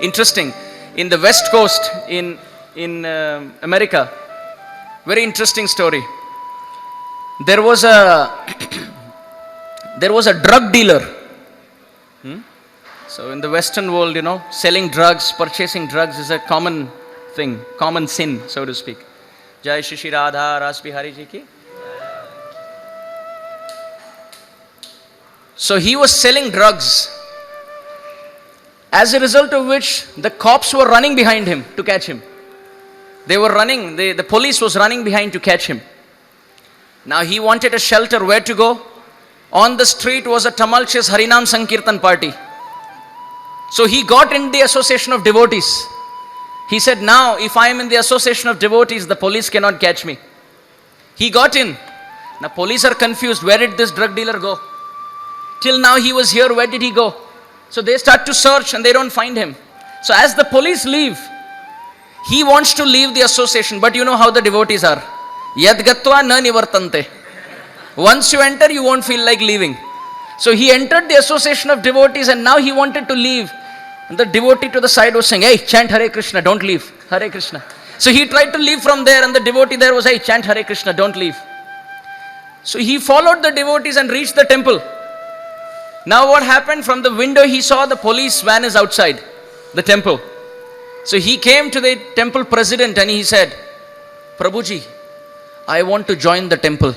Interesting. In the West Coast, in America, very interesting story. There was a there was a drug dealer. So in the Western world, selling drugs, purchasing drugs is a common thing, common sin, so to speak. Jai Shri Radha Ras Bihari Ji ki. So he was selling drugs, as a result of which the cops were running behind him to catch him. They were running, the police was running behind to catch him. Now he wanted a shelter. Where to go? On the street was a tumultuous Harinam Sankirtan party. So he got in the association of devotees. He said, now if I am in the association of devotees, the police cannot catch me. He got in. Now police are confused. Where did this drug dealer go? Till now he was here. Where did he go? So they start to search and they don't find him. So as the police leave, he wants to leave the association. But you know how the devotees are. Yad gatva na nivartante. Once you enter, you won't feel like leaving. So he entered the association of devotees and now he wanted to leave. And the devotee to the side was saying, hey, chant Hare Krishna, don't leave. Hare Krishna. So he tried to leave from there and the devotee there was, hey, chant Hare Krishna, don't leave. So he followed the devotees and reached the temple. Now what happened? From the window he saw the police van is outside the temple. So he came to the temple president and he said, Prabhuji, I want to join the temple.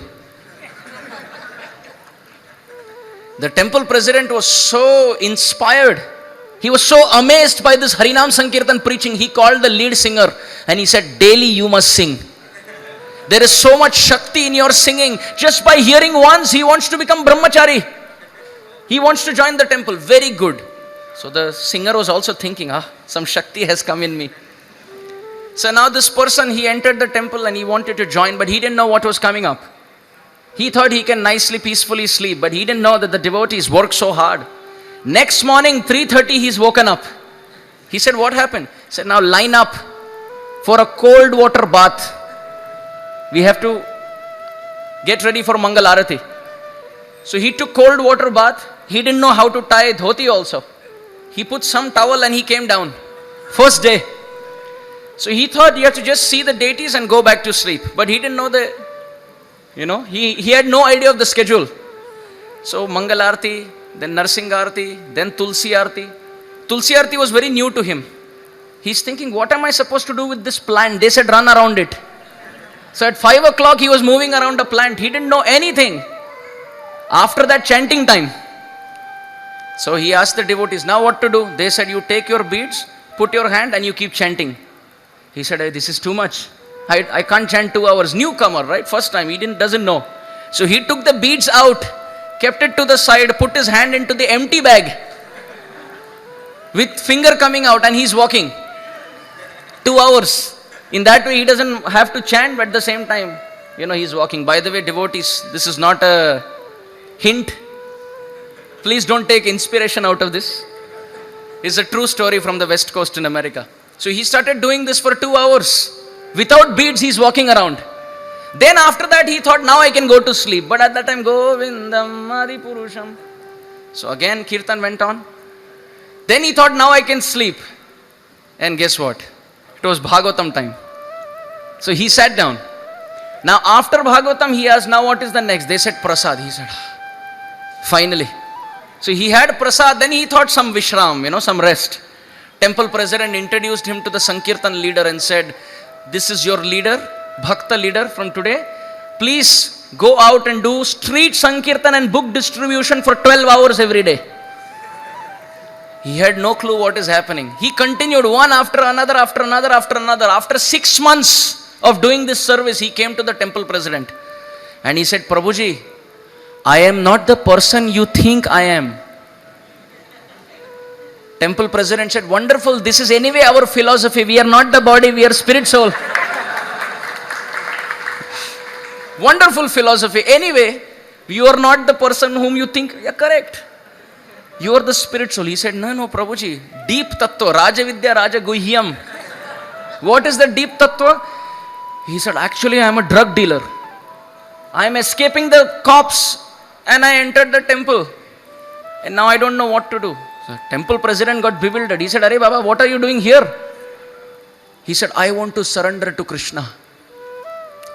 The temple president was so inspired. He was so amazed by this Harinam Sankirtan preaching. He called the lead singer and he said, daily you must sing. There is so much Shakti in your singing. Just by hearing once, he wants to become Brahmachari. He wants to join the temple. Very good. So the singer was also thinking, some Shakti has come in me. So now this person, he entered the temple and he wanted to join, but he didn't know what was coming up. He thought he can nicely, peacefully sleep, but he didn't know that the devotees worked so hard. Next morning, 3:30, he's woken up. He said, what happened? He said, now line up for a cold water bath. We have to get ready for Mangal Arati. So he took cold water bath. He didn't know how to tie dhoti also. He put some towel and he came down. First day. So he thought you have to just see the deities and go back to sleep. But he didn't know he had no idea of the schedule. So Mangal Arati, then Narsingh Arati, then Tulsi Arati. Tulsi Arati was very new to him. He's thinking, what am I supposed to do with this plant? They said run around it. So at 5 o'clock he was moving around a plant. He didn't know anything. After that, chanting time. So he asked the devotees, now what to do? They said, you take your beads, put your hand and you keep chanting. He said, hey, this is too much. I can't chant 2 hours. Newcomer, right? First time, he doesn't know. So he took the beads out, kept it to the side, put his hand into the empty bag with finger coming out and he's walking. 2 hours. In that way, he doesn't have to chant, but at the same time, he's walking. By the way, devotees, this is not a hint. Please don't take inspiration out of this. It's a true story from the West Coast in America. So he started doing this for 2 hours. Without beads, he's walking around. Then after that, he thought, now I can go to sleep. But at that time, Govindam Adi Purusham. So again, Kirtan went on. Then he thought, now I can sleep. And guess what? It was Bhagavatam time. So he sat down. Now after Bhagavatam, he asked, now what is the next? They said, Prasad. He said, finally. So he had Prasad. Then he thought some Vishram, some rest. Temple president introduced him to the Sankirtan leader and said, this is your leader, Bhakta leader from today. Please go out and do street Sankirtan and book distribution for 12 hours every day. He had no clue what is happening. He continued one after another, after another, after another. After 6 months of doing this service, he came to the temple president. And he said, Prabhuji, I am not the person you think I am. Temple president said, wonderful, this is anyway our philosophy. We are not the body, we are spirit soul. Wonderful philosophy. Anyway, you are not the person whom you think. Yeah, correct. You are the spirit soul. He said, no, Prabhuji. Deep tattva, Raja Vidya, Raja Guhyam. What is the deep tattva? He said, actually I am a drug dealer. I am escaping the cops and I entered the temple. And now I don't know what to do. The temple president got bewildered. He said, Arey Baba, what are you doing here? He said, I want to surrender to Krishna.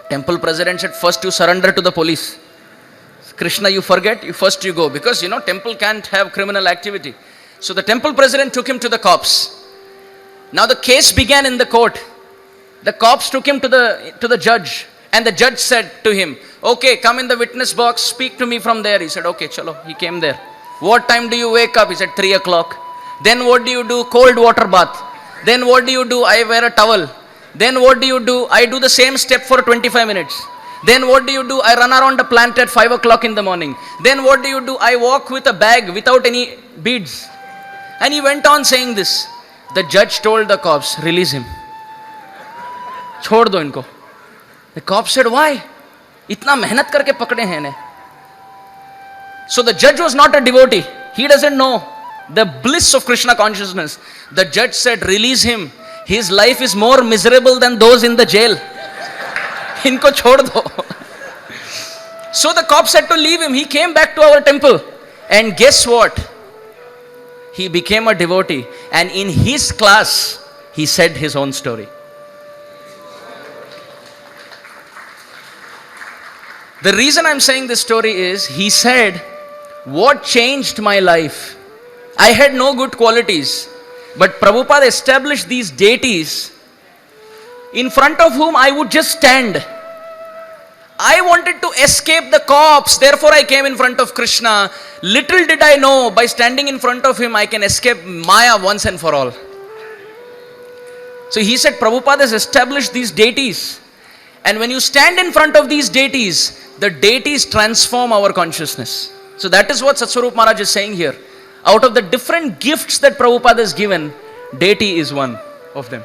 Temple president said, first you surrender to the police. Krishna you forget, first you go. Because temple can't have criminal activity. So the temple president took him to the cops. Now the case began in the court. The cops took him to the judge. And the judge said to him, okay, come in the witness box, speak to me from there. He said, okay, chalo. He came there. What time do you wake up? He said, 3 o'clock. Then what do you do? Cold water bath. Then what do you do? I wear a towel. Then what do you do? I do the same step for 25 minutes. Then what do you do? I run around the plant at 5 o'clock in the morning. Then what do you do? I walk with a bag without any beads. And he went on saying this. The judge told the cops, release him. Chhod do inko. The cops said, why? Itna mehnat karke pakde hain ne. So the judge was not a devotee. He doesn't know the bliss of Krishna consciousness. The judge said, release him. His life is more miserable than those in the jail. Inko chhod do. So the cops had to leave him. He came back to our temple. And guess what? He became a devotee. And in his class, he said his own story. The reason I'm saying this story is, he said, what changed my life? I had no good qualities, but Prabhupada established these deities in front of whom I would just stand. I wanted to escape the cops, therefore I came in front of Krishna. Little did I know, by standing in front of him, I can escape Maya once and for all. So he said, Prabhupada has established these deities. And when you stand in front of these deities, the deities transform our consciousness. So that is what Satsvarup Maharaj is saying here. Out of the different gifts that Prabhupada has given, deity is one of them.